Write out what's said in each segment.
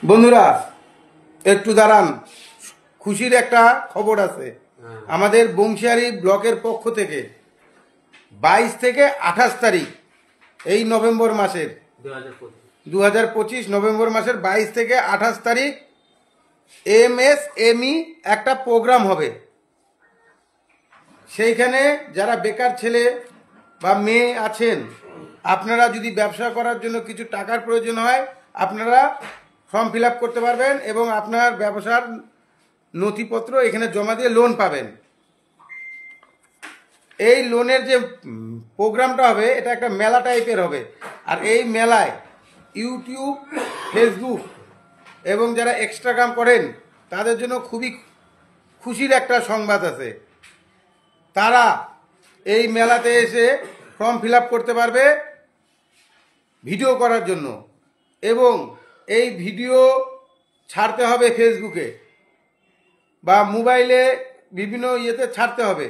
বন্ধুরা একটু দাঁড়ান, খুশির একটা খবর আছে। আমাদের বংশিয়ারি ব্লকের পক্ষ থেকে 22 থেকে 28 তারিখ এই নভেম্বর মাসের 2025 নভেম্বর মাসের 22 থেকে 28 তারিখ MSME একটা প্রোগ্রাম হবে। সেইখানে যারা বেকার ছেলে বা মেয়ে আছেন, আপনারা যদি ব্যবসা করার জন্য কিছু টাকার প্রয়োজন হয়, আপনারা ফর্ম ফিল আপ করতে পারবেন এবং আপনার ব্যবসার নথিপত্র এখানে জমা দিয়ে লোন পাবেন। এই লোনের যে প্রোগ্রামটা হবে এটা একটা মেলা টাইপের হবে। আর এই মেলায় ইউটিউব, ফেসবুক এবং যারা ইনস্টাগ্রাম করেন তাদের জন্য খুবই খুশির একটা সংবাদ আছে। তারা এই মেলাতে এসে ফর্ম ফিল আপ করতে পারবে ভিডিও করার জন্য, এবং এই ভিডিও ছাড়তে হবে ফেসবুকে বা মোবাইলে বিভিন্ন ইয়েতে ছাড়তে হবে।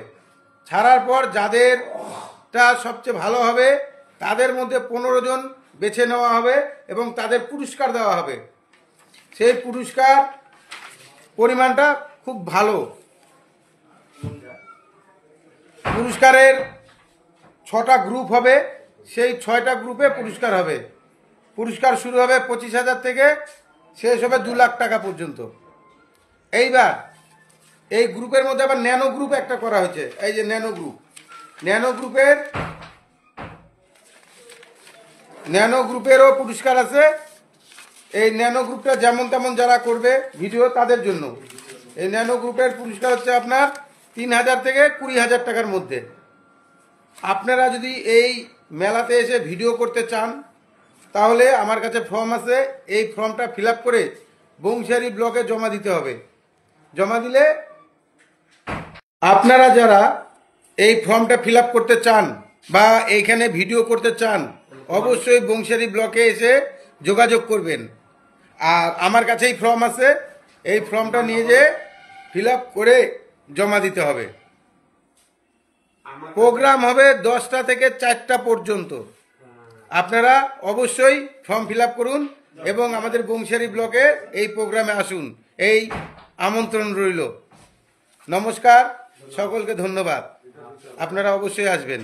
ছাড়ার পর যাদেরটা সবচেয়ে ভালো হবে তাদের মধ্যে 15 জন বেছে নেওয়া হবে এবং তাদের পুরস্কার দেওয়া হবে। সেই পুরস্কার পরিমাণটা খুব ভালো। পুরস্কারের 6টা গ্রুপ হবে, সেই 6টা গ্রুপে পুরস্কার হবে। পুরস্কার শুরু হবে 25,000 থেকে, শেষ হবে 2 লাখ টাকা পর্যন্ত। এইবার এই গ্রুপের মধ্যে আবার ন্যানো গ্রুপ একটা করা হয়েছে। এই যে ন্যানো গ্রুপেরও পুরস্কার আছে। এই ন্যানো গ্রুপটা যেমন তেমন যারা করবে ভিডিও তাদের জন্য। এই ন্যানো গ্রুপের পুরস্কার হচ্ছে আপনার 3,000 থেকে 20,000 টাকার মধ্যে। আপনারা যদি এই মেলাতে এসে ভিডিও করতে চান তাহলে আমার কাছে ফর্ম আছে, এই ফর্মটা ফিল আপ করে বংশিয়ারি ব্লকে জমা দিতে হবে। জমা দিলে আপনারা যারা এই ফর্মটা ফিল আপ করতে চান বা এইখানে ভিডিও করতে চান অবশ্যই বংশিয়ারি ব্লকে এসে যোগাযোগ করবেন। আর আমার কাছে এই ফর্ম আছে, এই ফর্মটা নিয়ে যেয়ে ফিল আপ করে জমা দিতে হবে। প্রোগ্রাম হবে 10টা থেকে 4টা পর্যন্ত। আপনারা অবশ্যই ফর্ম ফিল আপ করুন এবং আমাদের বংশিয়ারি ব্লকে এই প্রোগ্রামে আসুন, এই আমন্ত্রণ রইল। নমস্কার, সকলকে ধন্যবাদ। আপনারা অবশ্যই আসবেন।